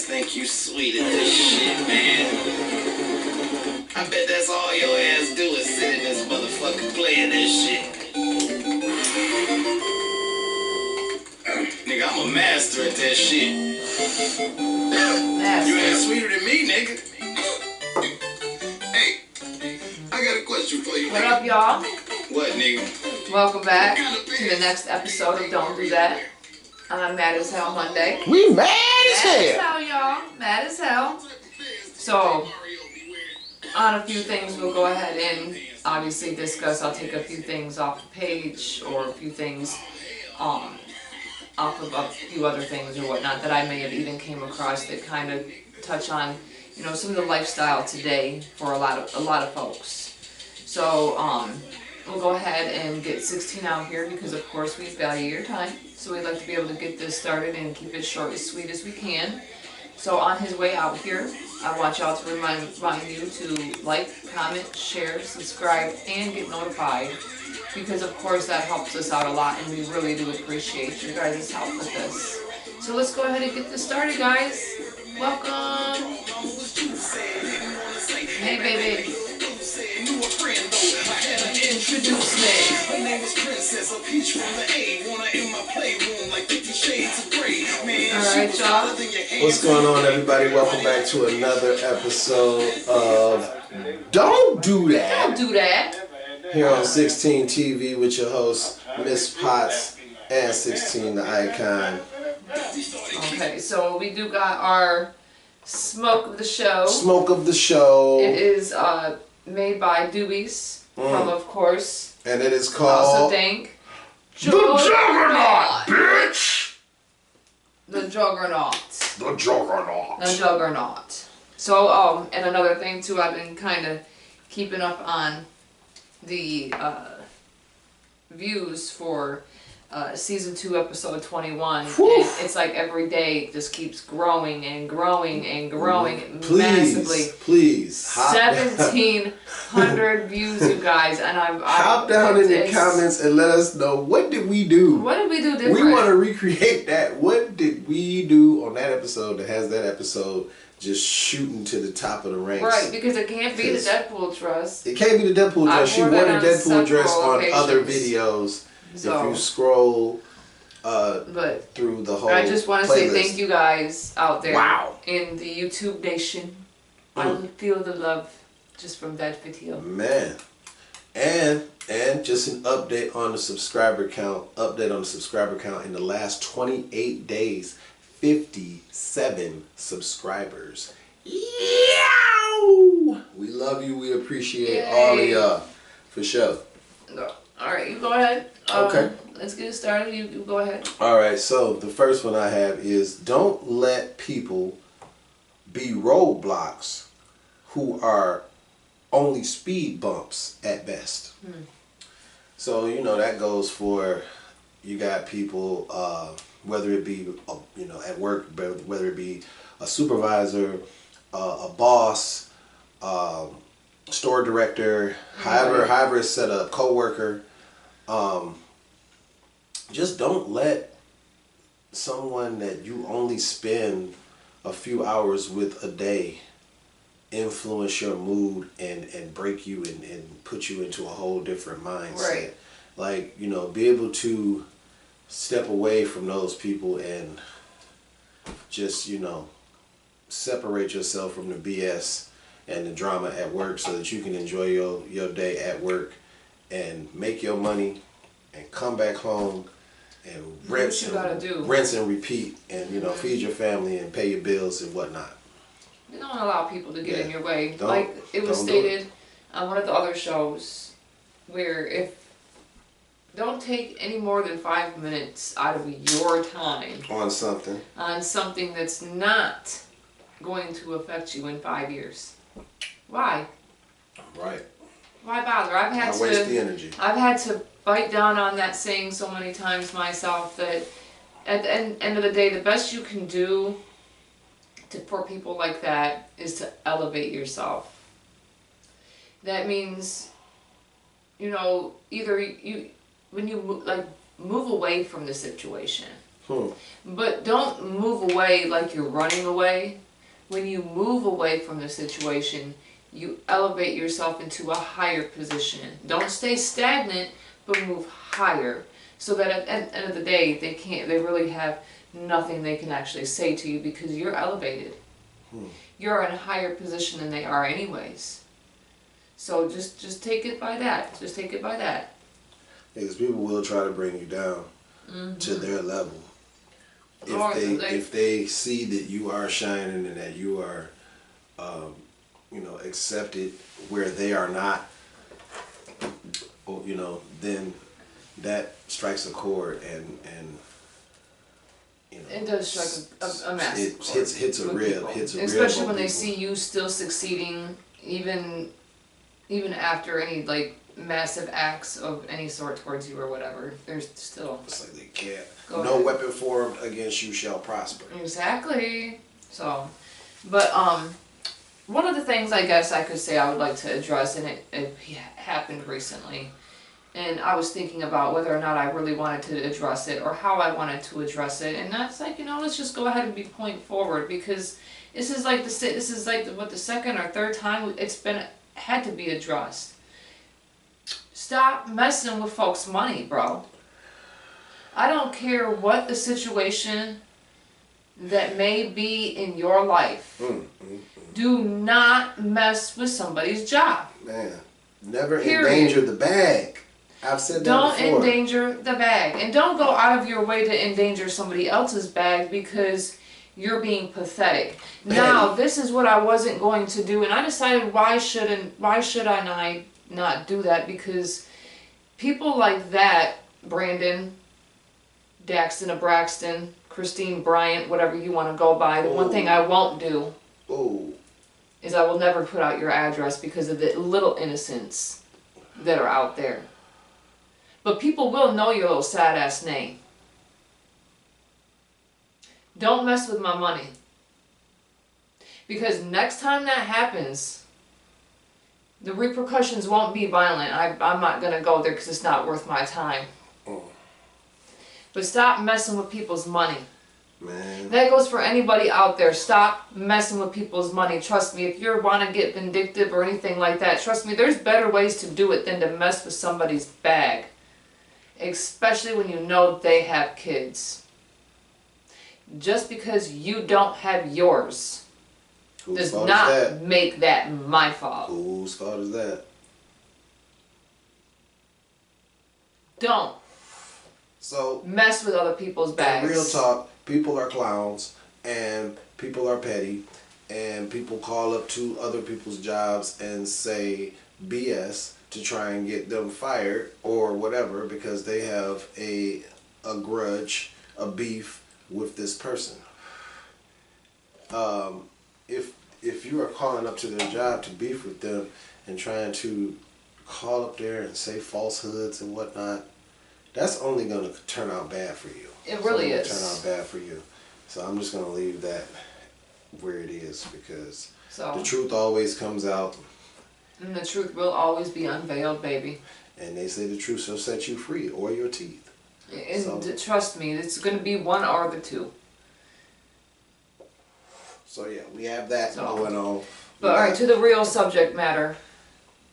ass think you sweet in this shit, man. I bet that's all your ass do is sit in this motherfucker playing this shit. Nigga, I'm a master at that shit. You ain't sweeter than me, nigga. Hey, I got a question for you. What up, y'all? What, nigga? Welcome back to the next episode of Don't Do That. I'm Mad as Hell Monday. We mad as hell. Mad as hell, y'all. Mad as hell. So, on a few things we'll go ahead and obviously discuss. I'll take a few things off the page or a few things off of a few other things or whatnot that I may have even came across that kind of touch on, you know, some of the lifestyle today for a lot of folks. So, we'll go ahead and get 16 out here because of course we value your time. So we'd like to be able to get this started and keep it short and sweet as we can. So on his way out here, I want y'all to remind you to like, comment, share, subscribe, and get notified. Because of course that helps us out a lot and we really do appreciate your guys' help with this. So let's go ahead and get this started, guys. Welcome. Hey baby. Introduce me. Her name is Princess, a peach from the A. Wanna in my playroom like 50 Shades of Grey. Alright, y'all. What's going on, everybody? Welcome back to another episode of Don't Do That. Don't do that. Here on 16 TV with your host, Miss Potts, and 16 the Icon. Okay, so we do got our smoke of the show. Smoke of the show. It is made by Doobies from, of course, And it is also called thank The Juggernaut, bitch! The Juggernaut. The Juggernaut. The Juggernaut. So, and another thing too, I've been kind of keeping up on the views for season 2, episode 21. And it's like every day it just keeps growing and growing and growing massively. Please. 1,700 views, you guys, and hop down in the comments and let us know, what did we do? What did we do different? We want to recreate that. What did we do on that episode that has that episode just shooting to the top of the ranks? Right, because it can't be the Deadpool dress. It can't be the Deadpool dress. She wore the Deadpool dress on other videos. So, if you scroll but through the whole I just want to say thank you guys out there in the YouTube nation. I feel the love just from that video. Man. And just an update on the subscriber count. In the last 28 days, 57 subscribers. Yow! We love you. We appreciate all of y'all. For sure. Alright, you go ahead. Okay. Let's get it started. You go ahead. Alright, so the first one I have is, don't let people be roadblocks who are only speed bumps at best. So, you know, that goes for, you got people, whether it be, you know, at work, whether it be a supervisor, a boss, store director, however it's set up, co-worker. Just don't let someone that you only spend a few hours with a day influence your mood and break you and put you into a whole different mindset. Right. Like, you know, be able to step away from those people and just, you know, separate yourself from the BS and the drama at work so that you can enjoy your day at work and make your money and come back home and rinse and repeat and, you know, feed your family and pay your bills and whatnot. You don't allow people to get in your way. Like it was stated on one of the other shows where don't take any more than 5 minutes out of your time on something that's not going to affect you in 5 years. Why? Right. Why bother? I've had waste the energy. I've had to bite down on that saying so many times myself that at the end of the day, the best you can do for people like that is to elevate yourself. That means, you know, either when you like move away from the situation. But don't move away like you're running away. When you move away from the situation, you elevate yourself into a higher position. Don't stay stagnant, but move higher. So that at the end of the day, they really have nothing they can actually say to you because you're elevated. You're in a higher position than they are anyways. So just take it by that. Just take it by that. Because people will try to bring you down to their level. If they see that you are shining and that you are, accepted where they are not, then that strikes a chord and it does strike a massive chord. It hits a rib. Especially when they see you still succeeding, even after any massive acts of any sort towards you or whatever. There's still. It's like they can't. No weapon formed against you shall prosper. Exactly. So, but one of the things I guess I could say I would like to address, and it happened recently, and I was thinking about whether or not I really wanted to address it or how I wanted to address it, and that's let's just go ahead and be point forward because this is like the second or third time it's had to be addressed. Stop messing with folks' money, bro. I don't care what the situation that may be in your life. Do not mess with somebody's job. Man, never endanger the bag. I've said that before. Don't endanger the bag. And don't go out of your way to endanger somebody else's bag because you're being pathetic. Now, this is what I wasn't going to do, and I decided why should I not do that? Because people like that, Brandon, Daxton, Braxton, Christine Bryant, whatever you want to go by, the one thing I won't do is I will never put out your address because of the little innocents that are out there. But people will know your little sad ass name. Don't mess with my money. Because next time that happens, the repercussions won't be violent. I'm not going to go there because it's not worth my time. But stop messing with people's money. Man. That goes for anybody out there. Stop messing with people's money. Trust me, if you want to get vindictive or anything like that, trust me, there's better ways to do it than to mess with somebody's bag. Especially when you know they have kids. Just because you don't have yours does not make that my fault. Whose fault is that? Don't. So mess with other people's bags. Real talk, people are clowns and people are petty and people call up to other people's jobs and say BS to try and get them fired or whatever because they have a grudge, a beef with this person. If you are calling up to their job to beef with them and trying to call up there and say falsehoods and whatnot, that's only going to turn out bad for you. It really is. Turn out bad for you. So I'm just going to leave that where it is because the truth always comes out. And the truth will always be unveiled, baby. And they say the truth shall set you free or your teeth. And trust me, it's going to be one or the two. So yeah, we have that going on. But alright, to the real subject matter.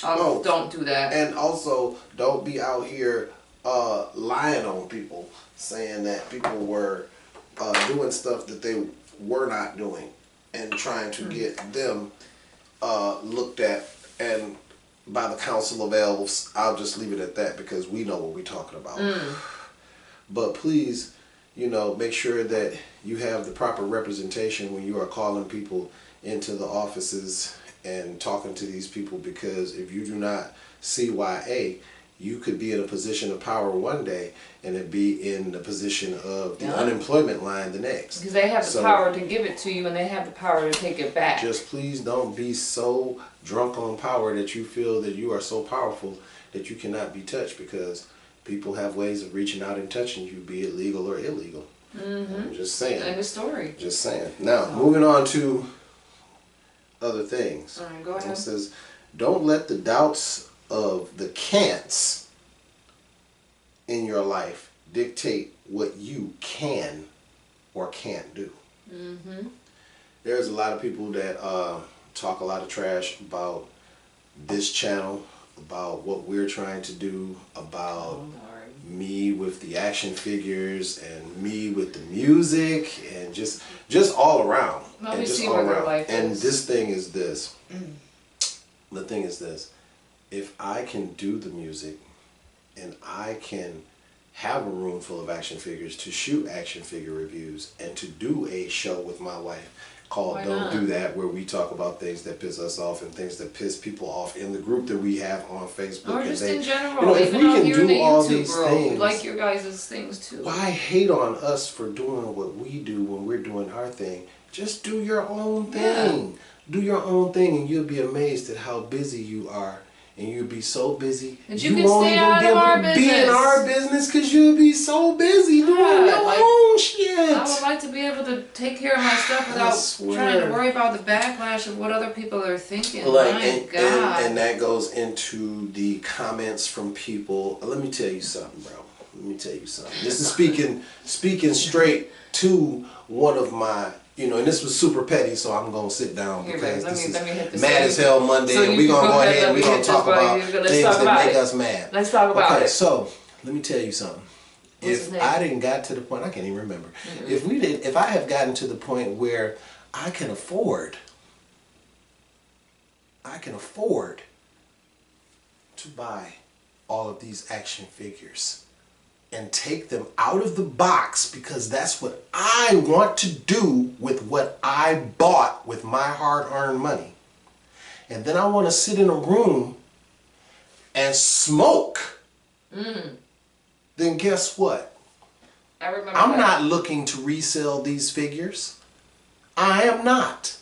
Don't do that. And also, don't be out here lying on people, saying that people were doing stuff that they were not doing and trying to get them looked at and by the Council of Elves. I'll just leave it at that because we know what we're talking about. But please, make sure that you have the proper representation when you are calling people into the offices and talking to these people, because if you do not CYA, you could be in a position of power one day and it be in the position of the unemployment line the next. Because they have the power to give it to you and they have the power to take it back. Just please don't be so drunk on power that you feel that you are so powerful that you cannot be touched, because people have ways of reaching out and touching you, be it legal or illegal. I'm just saying. End of story. Just saying. Now, moving on to other things. All right, go ahead. It says, don't let the doubts of the can'ts in your life dictate what you can or can't do. There's a lot of people that talk a lot of trash about this channel, about what we're trying to do, about me with the action figures and me with the music, and just all around. Let me see where their life and is. this thing is this. The thing is this. If I can do the music and I can have a room full of action figures to shoot action figure reviews and to do a show with my wife called Don't Do That, where we talk about things that piss us off and things that piss people off in the group that we have on Facebook. Or just in general, you know, if even we out can here in do the all YouTube these world, things, we like your guys' things too. why hate on us for doing what we do when we're doing our thing? Just do your own thing. Yeah. Do your own thing, and you'll be amazed at how busy you are. And you'll be so busy that you won't stay even out be of able our to business. Be in our business because you'll be so busy doing your like, own shit. I would like to be able to take care of my stuff without trying to worry about the backlash of what other people are thinking. My God. And that goes into the comments from people. Let me tell you something, bro. Let me tell you something. This is speaking straight to one of my, and this was super petty, so I'm gonna sit down because this is Mad as Hell Monday, and we're gonna go ahead and we're gonna talk about things that make us mad. Let's talk about it. Okay, so let me tell you something. If I didn't got to the point, I can't even remember. If I have gotten to the point where I can afford to buy all of these action figures and take them out of the box, because that's what I want to do with what I bought with my hard-earned money. And then I want to sit in a room and smoke. Then guess what? I'm not looking to resell these figures. I am not.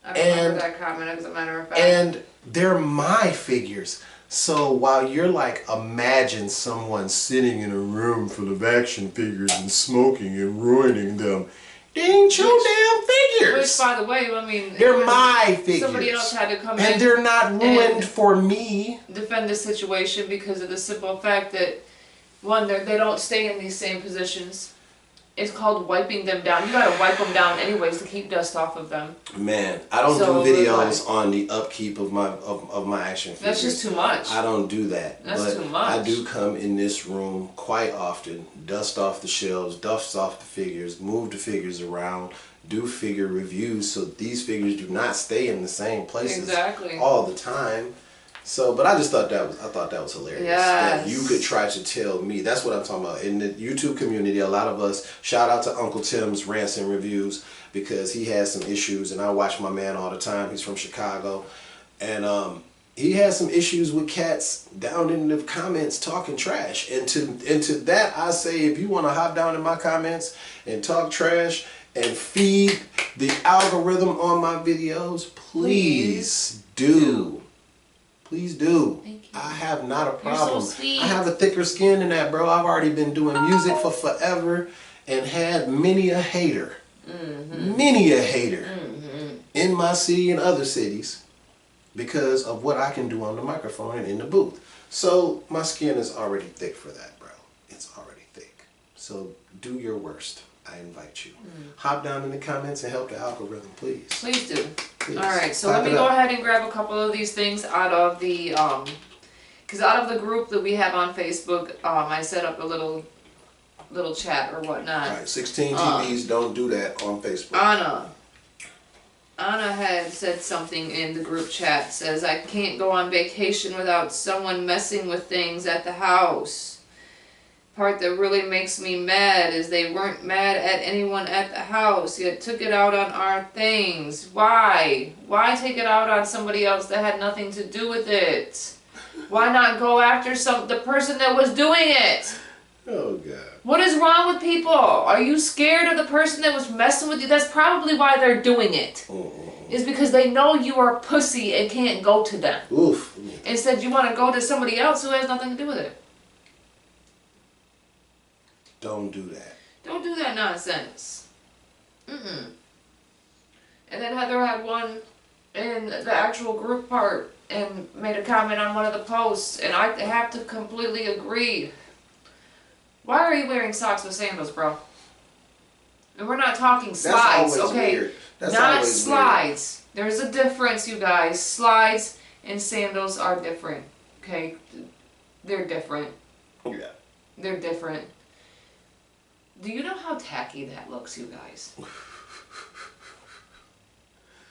I remember that comment, as a matter of fact. And they're my figures. So while you're like, imagine someone sitting in a room full of action figures and smoking and ruining them. They ain't your damn figures. Which, by the way, I mean, they're my figures. Somebody else had to come in. And they're not ruined for me. Defend the situation because of the simple fact that, one, they don't stay in these same positions. It's called wiping them down. You gotta wipe them down anyways to keep dust off of them. Man, I don't do videos on the upkeep of my action figures. That's just too much. I don't do that. That's too much. I do come in this room quite often, dust off the shelves, dust off the figures, move the figures around, do figure reviews so these figures do not stay in the same places all the time. So, but I just thought that was hilarious. Yes. That you could try to tell me. That's what I'm talking about. In the YouTube community, a lot of us, shout out to Uncle Tim's Rants and Reviews, because he has some issues, and I watch my man all the time. He's from Chicago, and he has some issues with cats down in the comments talking trash. And to that, I say, if you want to hop down in my comments and talk trash and feed the algorithm on my videos, please do. Please do. Thank you. I have not a problem. You're so sweet. I have a thicker skin than that, bro. I've already been doing music for forever and had many a hater. Many a hater in my city and other cities because of what I can do on the microphone and in the booth. So my skin is already thick for that, bro. It's already thick. So do your worst. I invite you. Hop down in the comments and help the algorithm, please. Please do. Please. Alright, so let me go ahead and grab a couple of these things out of the, because out of the group that we have on Facebook, I set up a little chat or whatnot. Alright, 16 TVs don't do that on Facebook. Anna had said something in the group chat, says, I can't go on vacation without someone messing with things at the house. Part that really makes me mad is they weren't mad at anyone at the house, yet took it out on our things. Why? Why take it out on somebody else that had nothing to do with it? Why not go after the person that was doing it? Oh, God. What is wrong with people? Are you scared of the person that was messing with you? That's probably why they're doing it. Is because they know you are a pussy and can't go to them. Oof. Instead, you want to go to somebody else who has nothing to do with it. Don't do that. Don't do that nonsense. And then Heather had one in the actual group part and made a comment on one of the posts, and I have to completely agree. Why are are you wearing socks with sandals, bro? And we're not talking That's slides, always okay? weird. That's Not always slides. There's a difference, you guys. Slides and sandals are different, okay? They're different. weird. Yeah. They're different. Do you know how tacky that looks, you guys?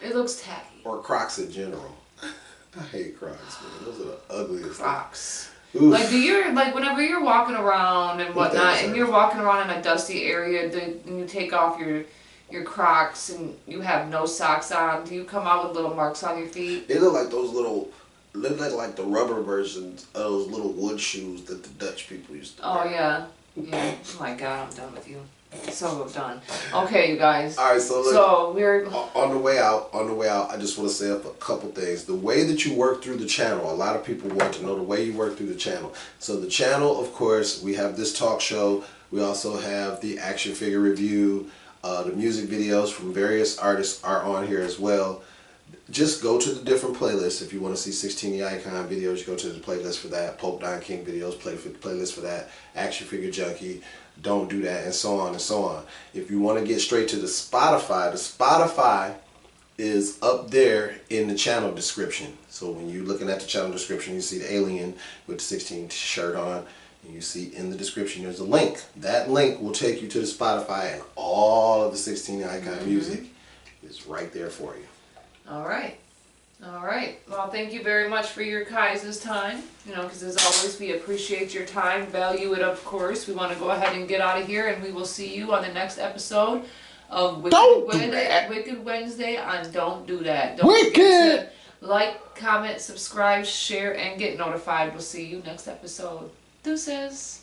It looks tacky. Or Crocs in general. I hate Crocs, man. Those are the ugliest. Crocs. Oof. Like, whenever you're walking around and whatnot, and you're walking around in a dusty area, and you take off your Crocs and you have no socks on, do you come out with little marks on your feet? They look like those little, like the rubber versions of those little wood shoes that the Dutch people used to wear. Oh, yeah. Yeah. Oh, my God, I'm done with you. So done. Okay, you guys. All right, so look. So, we're... On the way out, I just want to say a couple things. The way that you work through the channel, a lot of people want to know the way you work through the channel. So the channel, of course, we have this talk show. We also have the action figure review. The music videos from various artists are on here as well. Just go to the different playlists. If you want to see 16 the Icon videos, you go to the playlist for that. Pope Don King videos, playlist for that. Action Figure Junkie, Don't Do That, and so on and so on. If you want to get straight to the Spotify is up there in the channel description. So when you're looking at the channel description, you see the alien with the 16 shirt on. And you see in the description there's a link. That link will take you to the Spotify, and all of the 16 Icon music is right there for you. All right. All right. Well, thank you very much for your guys' time. You know, because as always, we appreciate your time, value it, of course. We want to go ahead and get out of here, and we will see you on the next episode of Wicked Wednesday on Don't Do That. Don't forget to like, comment, subscribe, share, and get notified. We'll see you next episode. Deuces.